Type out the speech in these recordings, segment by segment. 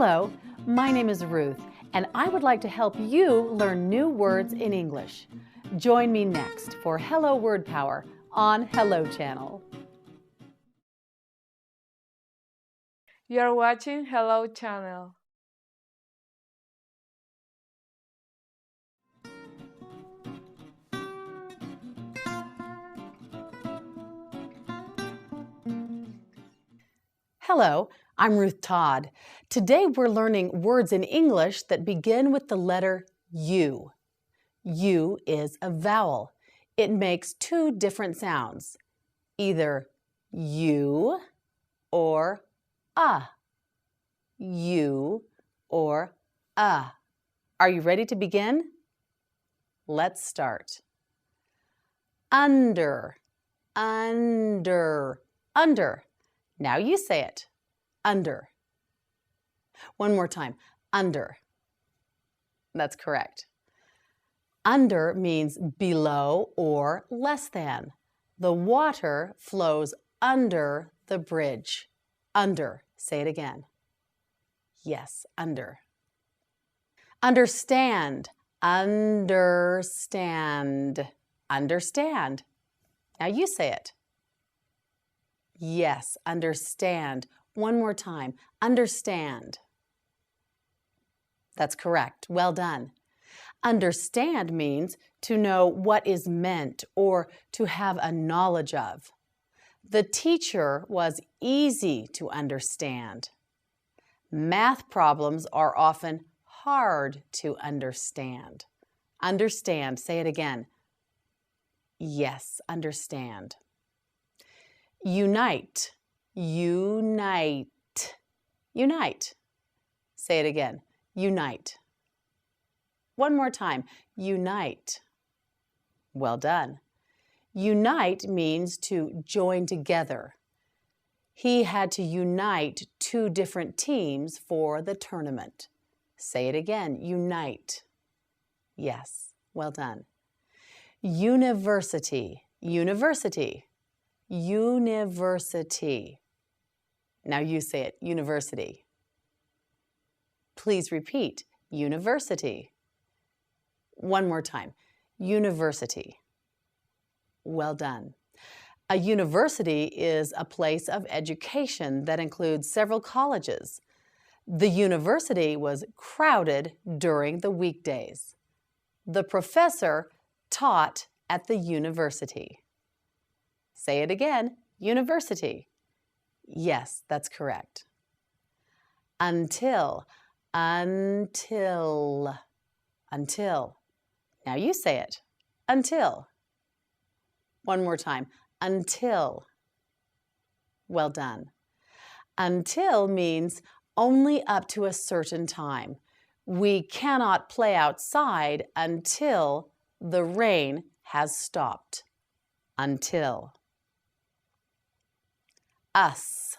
Hello, my name is Ruth, and I would like to help you learn new words in English. Join me next for Hello Word Power on Hello Channel. You're watching Hello Channel. Hello, I'm Ruth Todd. Today we're learning words in English that begin with the letter U. U is a vowel. It makes two different sounds, either U or U or Are you ready to begin? Let's start. Under, under, under. Now you say it. Under. One more time. Under. That's correct. Under means below or less than. The water flows under the bridge. Under. Say it again. Yes, under. Understand. Understand. Understand. Now you say it. Yes, understand. One more time. Understand. That's correct. Well done. Understand means to know what is meant or to have a knowledge of. The teacher was easy to understand. Math problems are often hard to understand. Understand. Say it again. Yes, understand. Unite. Unite. Unite. Say it again. Unite. One more time. Unite. Well done. Unite means to join together. He had to unite two different teams for the tournament. Say it again. Unite. Yes. Well done. University. University. University. Now you say it. University. Please repeat. University. One more time. University. Well done. A university is a place of education that includes several colleges. The university was crowded during the weekdays. The professor taught at the university. Say it again. University. Yes, that's correct. Until. Until. Until. Now you say it. Until. One more time. Until. Well done. Until means only up to a certain time. We cannot play outside until the rain has stopped. Until. Us.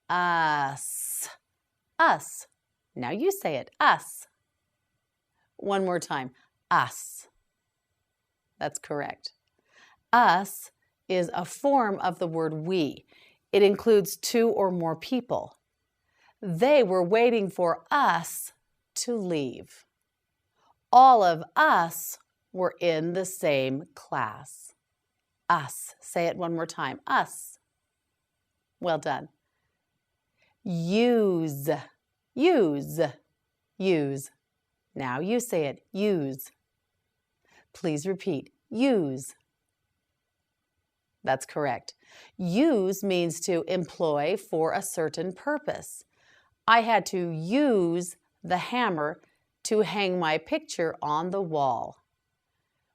Us. Us. Now you say it. Us. One more time. Us. That's correct. Us is a form of the word we. It includes two or more people. They were waiting for us to leave. All of us were in the same class. Us. Say it one more time. Us. Well done. Use. Use. Use. Now you say it. Use. Please repeat. Use. That's correct. Use means to employ for a certain purpose. I had to use the hammer to hang my picture on the wall.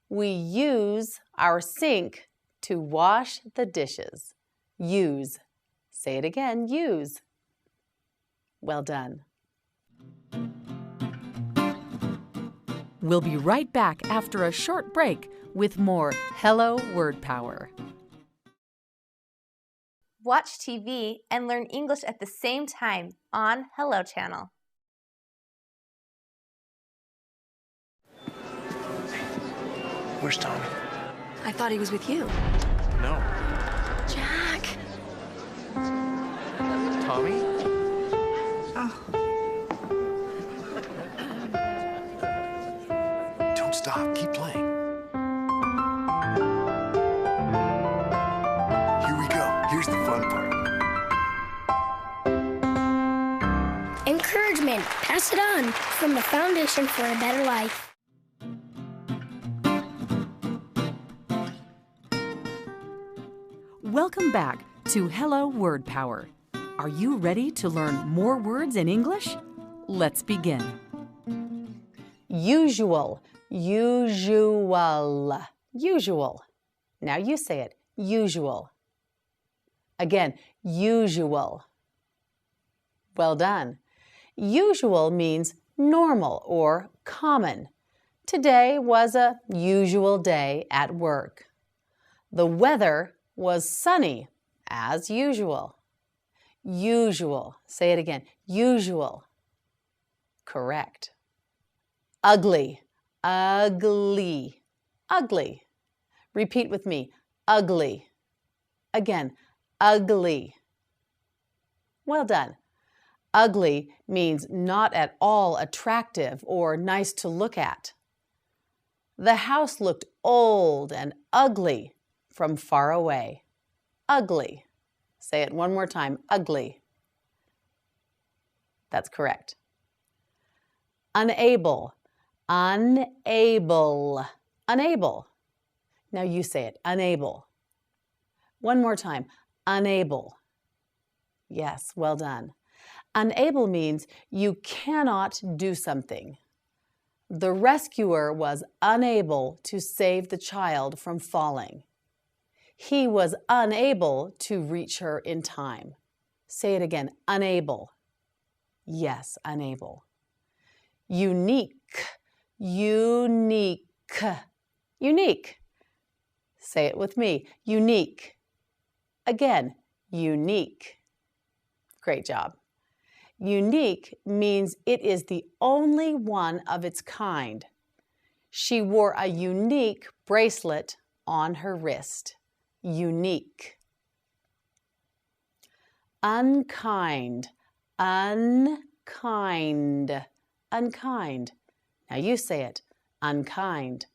We use our sink to wash the dishes. Use. Say it again. Use. Well done. We'll be right back after a short break with more Hello Word Power. Watch TV and learn English at the same time on Hello Channel. Where's Tommy? I thought he was with you. No. Jack! Tommy? Oh. stop. Keep playing. Here we go. Here's the fun part. Encouragement. Pass it on. From the Foundation for a Better Life. Welcome back to Hello Word Power. Are you ready to learn more words in English? Let's begin. Usual, usual, usual. Now you say it, usual. Again, usual. Well done. Usual means normal or common. Today was a usual day at work. The weather was sunny as usual. Usual. Say it again. Usual. Correct. Ugly. Ugly. Ugly. Repeat with me. Ugly. Again. Ugly. Well done. Ugly means not at all attractive or nice to look at. The house looked old and ugly from far away. Ugly. Say it one more time. Ugly. That's correct. Unable. Unable. Unable. Now you say it. Unable. One more time. Unable. Yes, well done. Unable means you cannot do something. The rescuer was unable to save the child from falling. He was unable to reach her in time. Say it again. Unable. Yes, unable. Unique. Unique. Unique. Say it with me. Unique. Again, unique. Great job. Unique means it is the only one of its kind. She wore a unique bracelet on her wrist. Unique. Unkind. Unkind. Unkind. Now you say it. Unkind.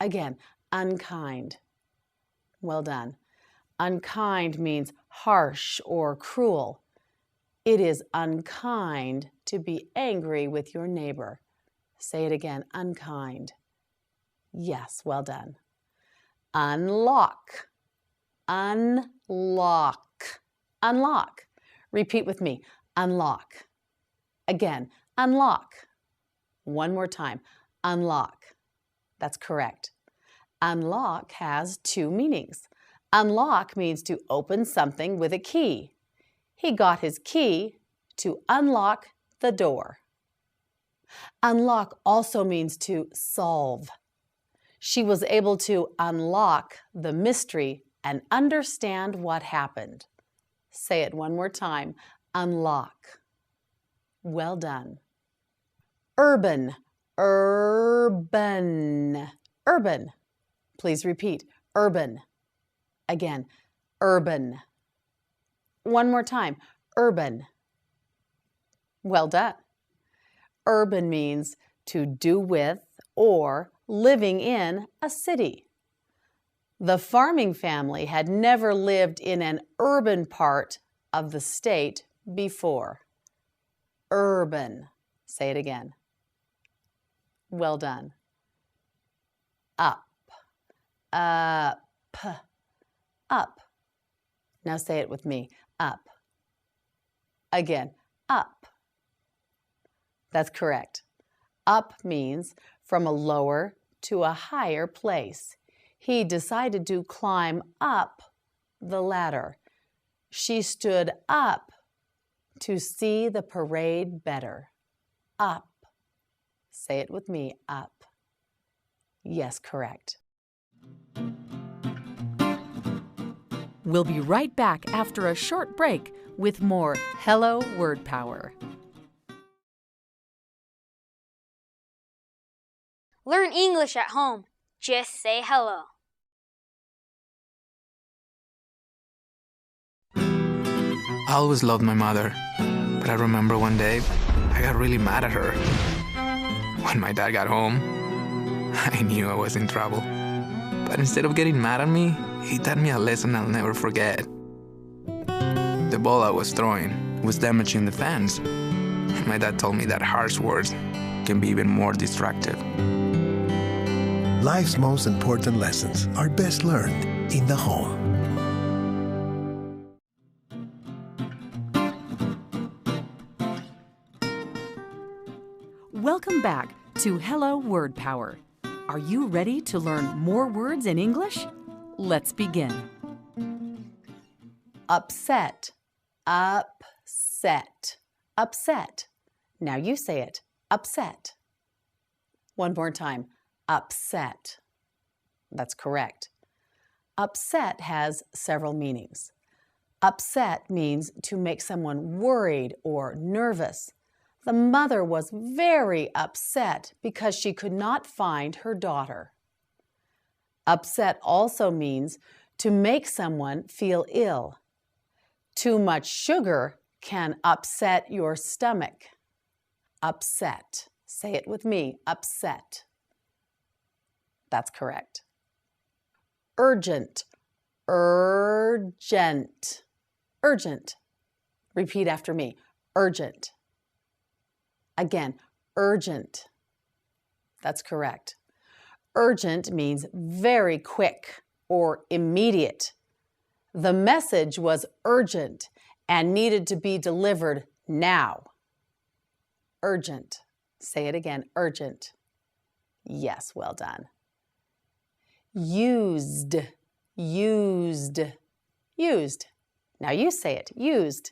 Again, unkind. Well done. Unkind means harsh or cruel. It is unkind to be angry with your neighbor. Say it again, unkind. Yes, well done. Unlock. Unlock. Unlock. Repeat with me. Unlock. Again, unlock. One more time. Unlock. That's correct. Unlock has two meanings. Unlock means to open something with a key. He got his key to unlock the door. Unlock also means to solve. She was able to unlock the mystery and understand what happened. Say it one more time. Unlock. Well done. Urban. Urban. Urban. Please repeat. Urban. Again. Urban. One more time. Urban. Well done. Urban means to do with or living in a city. The farming family had never lived in an urban part of the state before. Urban. Say it again. Well done. Up. Up. Up. Now say it with me. Up. Again. Up. That's correct. Up means from a lower to a higher place. He decided to climb up the ladder. She stood up to see the parade better. Up. Say it with me. Up. Yes, correct. We'll be right back after a short break with more Hello Word Power. Learn English at home. Just say hello. I always loved my mother, but I remember one day I got really mad at her. When my dad got home, I knew I was in trouble. But instead of getting mad at me, he taught me a lesson I'll never forget. The ball I was throwing was damaging the fence. My dad told me that harsh words can be even more destructive. Life's most important lessons are best learned in the home. Welcome back to Hello Word Power. Are you ready to learn more words in English? Let's begin. Upset, upset, upset. Now you say it, upset. One more time, upset. That's correct. Upset has several meanings. Upset means to make someone worried or nervous. The mother was very upset because she could not find her daughter. Upset also means to make someone feel ill. Too much sugar can upset your stomach. Upset. Say it with me, upset. That's correct. Urgent, urgent, urgent. Repeat after me, urgent. Again, urgent. That's correct. Urgent means very quick or immediate. The message was urgent and needed to be delivered now. Urgent. Say it again, urgent. Yes, well done. Used, used, used. Now you say it, used.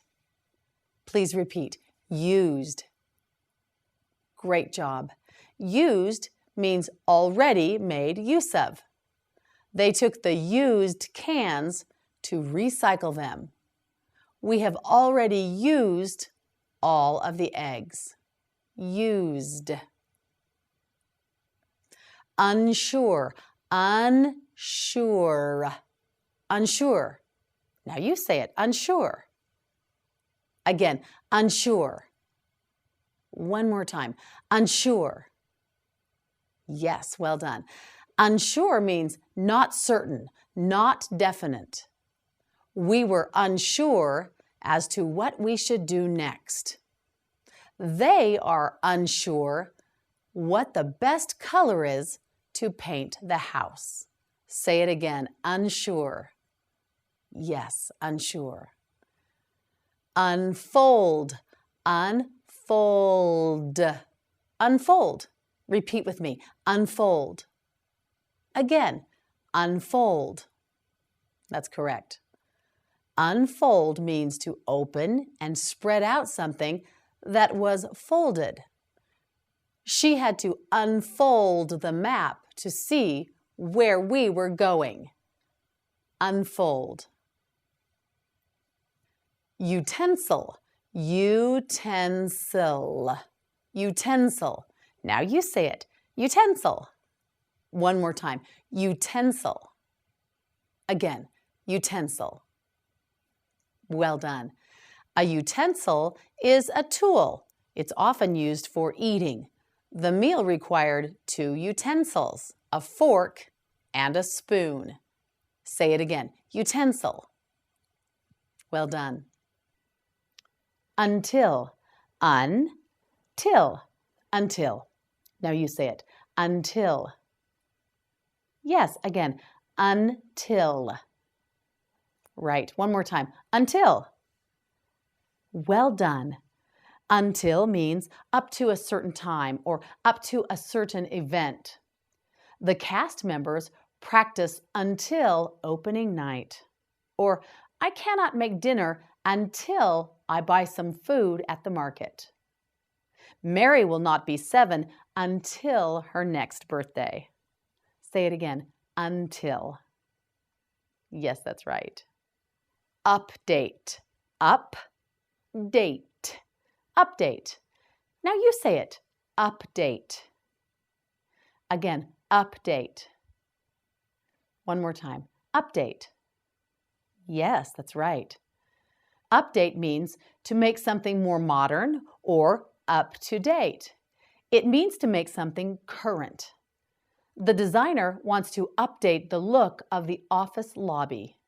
Please repeat, used. Great job. Used means already made use of. They took the used cans to recycle them. We have already used all of the eggs. Used. Unsure, unsure, unsure. Now you say it, unsure. Again, unsure. One more time, unsure. Yes, well done. Unsure means not certain, not definite. We were unsure as to what we should do next. They are unsure what the best color is to paint the house. Say it again, unsure. Yes, unsure. Unfold, unfold, unfold. Repeat with me, unfold. Again, unfold. That's correct. Unfold means to open and spread out something that was folded. She had to unfold the map to see where we were going. Unfold. Utensil, utensil, utensil. Now you say it, utensil. One more time, utensil. Again, utensil. Well done. A utensil is a tool. It's often used for eating. The meal required 2 utensils, a fork and a spoon. Say it again, utensil. Well done. Until, until, until. Now you say it, until. Yes, again, until. Right, one more time, until. Well done. Until means up to a certain time or up to a certain event. The cast members practice until opening night. Or, I cannot make dinner until I buy some food at the market. Mary will not be 7 until her next birthday. Say it again, until. Yes, that's right. Update, update, update. Now you say it, update. Again, update. One more time, update. Yes, that's right. Update means to make something more modern or up to date. It means to make something current. The designer wants to update the look of the office lobby.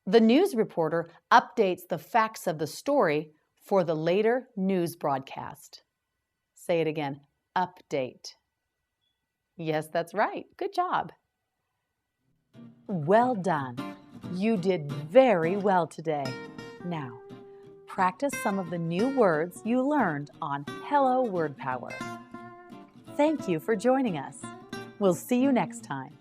The news reporter updates the facts of the story for the later news broadcast. Say it again, update. Yes, that's right. Good job. Well done. You did very well today. Now, practice some of the new words you learned on Hello Word Power. Thank you for joining us. We'll see you next time.